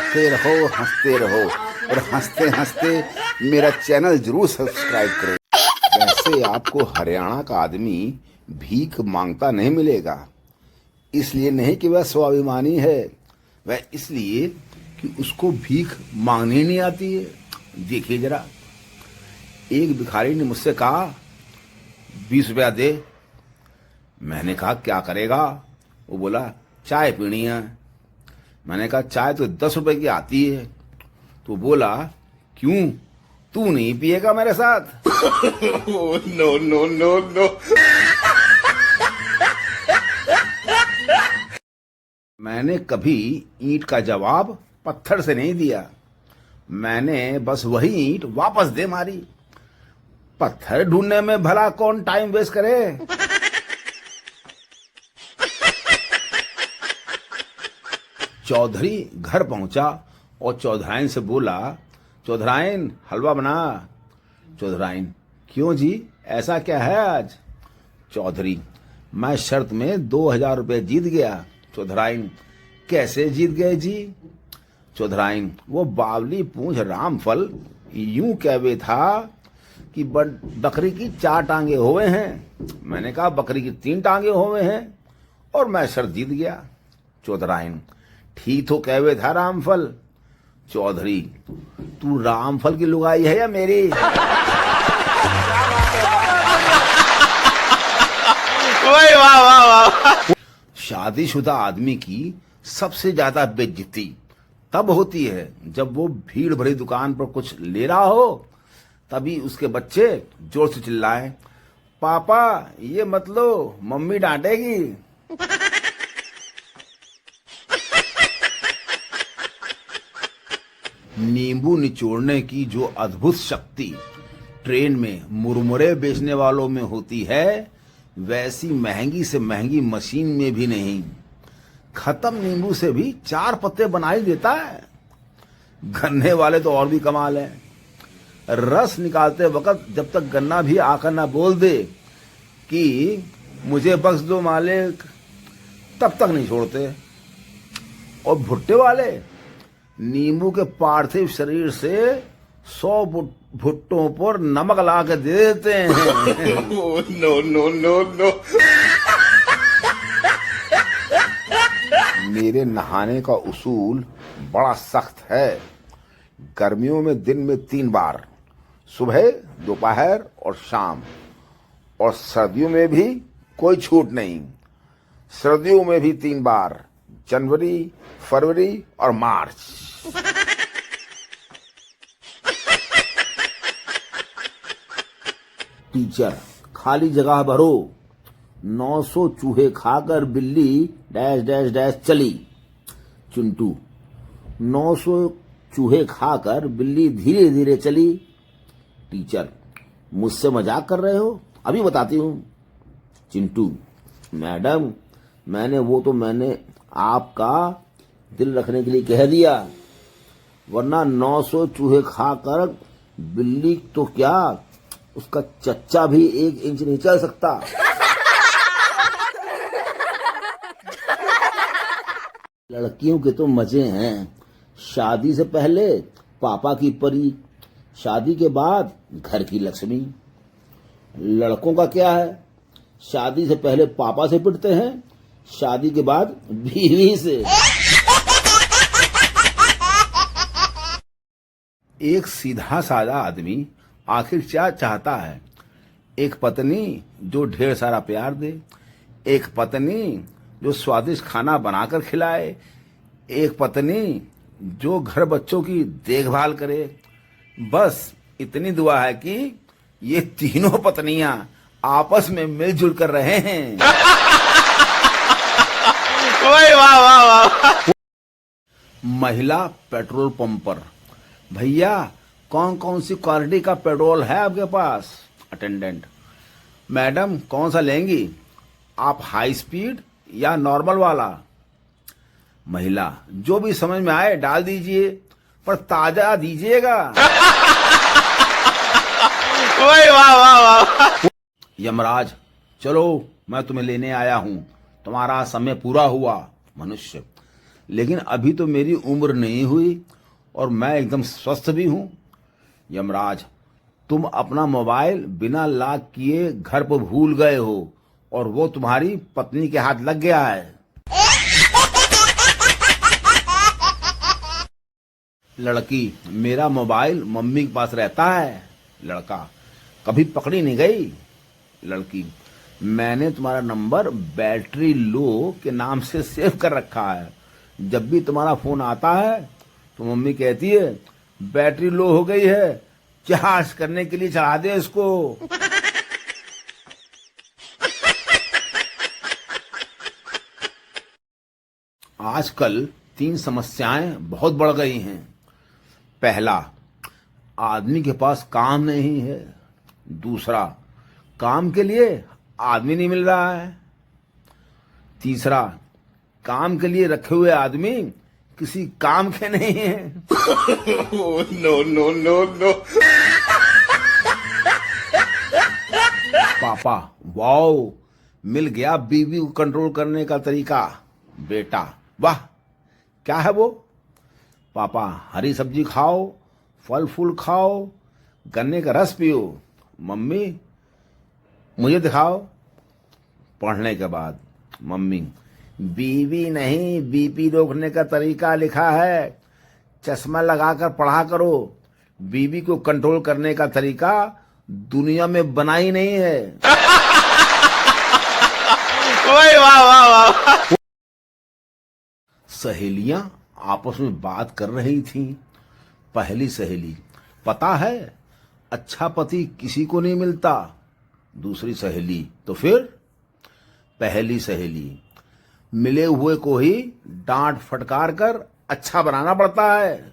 हंसते रहो और हंसते हंसते मेरा चैनल जरूर सब्सक्राइब करो। वैसे आपको हरियाणा का आदमी भीख मांगता नहीं मिलेगा, इसलिए नहीं कि वह स्वाभिमानी है, वह इसलिए कि उसको भीख मांगनी नहीं आती है। देखिए जरा, एक भिखारी ने मुझसे कहा 20 रुपया दे। मैंने कहा क्या करेगा? वो बोला चाय पीनी है। मैंने कहा चाय तो 10 रुपए की आती है। तो बोला क्यों, तू नहीं पिएगा मेरे साथ? No no no no. मैंने कभी ईंट का जवाब पत्थर से नहीं दिया, मैंने बस वही ईंट वापस दे मारी। पत्थर ढूंढने में भला कौन टाइम वेस्ट करे। चौधरी घर पहुंचा और चौधराइन से बोला, चौधराइन हलवा बना। चौधराइन क्यों जी, ऐसा क्या है आज? चौधरी मैं शर्त में 2000 रुपये जीत गया। चौधराइन कैसे जीत गए जी? चौधराइन वो बावली पूंछ रामफल यूं कहवे था कि बकरी की 4 टांगे होवे हैं। मैंने कहा बकरी की 3 टांगे होवे हैं और मैं शर्त जीत गया। चौधराइन ठीक तो कहवे था रामफल। चौधरी तू रामफल की लुगाई है या मेरी? वाह वाह वाह। शादीशुदा आदमी की सबसे ज्यादा बेइज्जती तब होती है जब वो भीड़ भरी दुकान पर कुछ ले रहा हो, तभी उसके बच्चे जोर से चिल्लाएं, पापा ये मत लो, मम्मी डांटेगी। नींबू निचोड़ने की जो अद्भुत शक्ति ट्रेन में मुरमुरे बेचने वालों में होती है, वैसी महंगी से महंगी मशीन में भी नहीं। खत्म नींबू से भी 4 पत्ते बना ही देता है। गन्ने वाले तो और भी कमाल है, रस निकालते वक्त जब तक गन्ना भी आकर ना बोल दे कि मुझे बख्श दो मालिक, तब तक नहीं छोड़ते। और भुट्टे वाले नींबू के पार्थिव शरीर से 100 भुट्टों पर नमक ला के दे देते हैं। No no no no. मेरे नहाने का उसूल बड़ा सख्त है। गर्मियों में दिन में 3 बार, सुबह, दोपहर और शाम। और सर्दियों में भी कोई छूट नहीं। सर्दियों में भी 3 बार, जनवरी, फरवरी और मार्च। टीचर खाली जगह भरो। 900 चूहे खाकर बिल्ली डैश डैश डैश चली। चिंटू 900 चूहे खाकर बिल्ली धीरे धीरे चली। टीचर मुझसे मजाक कर रहे हो? अभी बताती हूँ। चिंटू मैडम मैंने आपका दिल रखने के लिए कह दिया, वरना 900 चूहे खाकर बिल्ली तो क्या, उसका चच्चा भी 1 इंच नहीं चल सकता। लड़कियों के तो मजे हैं। शादी से पहले पापा की परी, शादी के बाद घर की लक्ष्मी। लड़कों का क्या है, शादी से पहले पापा से पिटते हैं, शादी के बाद बीवी से। एक सीधा साधा आदमी आखिर क्या चाहता है? एक पत्नी जो ढेर सारा प्यार दे, एक पत्नी जो स्वादिष्ट खाना बनाकर खिलाए, एक पत्नी जो घर बच्चों की देखभाल करे। बस इतनी दुआ है कि ये तीनों पत्नियां आपस में मिलजुल कर रहे हैं। वाह वाह वाह। महिला पेट्रोल पंप पर, भैया कौन कौन सी क्वालिटी का पेट्रोल है आपके पास? अटेंडेंट मैडम कौन सा लेंगी आप, हाई स्पीड या नॉर्मल वाला? महिला जो भी समझ में आए डाल दीजिए, पर ताजा दीजिएगा। वाह वाह वाह। यमराज चलो मैं तुम्हें लेने आया हूं, तुम्हारा समय पूरा हुआ। मनुष्य लेकिन अभी तो मेरी उम्र नहीं हुई और मैं एकदम स्वस्थ भी हूं। यमराज, तुम अपना मोबाइल बिना लॉक किए घर पर भूल गए हो और वो तुम्हारी पत्नी के हाथ लग गया है। लड़की, मेरा मोबाइल मम्मी के पास रहता है। लड़का, कभी पकड़ी नहीं गई। लड़की, मैंने तुम्हारा नंबर बैटरी लो के नाम से सेव कर रखा है। जब भी तुम्हारा फोन आता है तो मम्मी कहती है बैटरी लो हो गई है, चार्ज करने के लिए चढ़ा दे इसको। आजकल 3 समस्याएं बहुत बढ़ गई हैं। पहला, आदमी के पास काम नहीं है। दूसरा, काम के लिए आदमी नहीं मिल रहा है। तीसरा, काम के लिए रखे हुए आदमी किसी काम के नहीं हैं। No no no no. पापा, वाओ, मिल गया बीवी को कंट्रोल करने का तरीका। बेटा, वाह, क्या है वो? पापा, हरी सब्जी खाओ, फल फूल खाओ, गन्ने का रस पियो। मम्मी, मुझे दिखाओ। पढ़ने के बाद मम्मी, बीवी नहीं, बीपी रोकने का तरीका लिखा है, चश्मा लगाकर पढ़ा करो। बीवी को कंट्रोल करने का तरीका दुनिया में बना ही नहीं है। वाह वाह वाह। सहेलियां आपस में बात कर रही थीं। पहली सहेली, पता है अच्छा पति किसी को नहीं मिलता। दूसरी सहेली, तो फिर? पहली सहेली, मिले हुए को ही डांट फटकार कर अच्छा बनाना पड़ता है।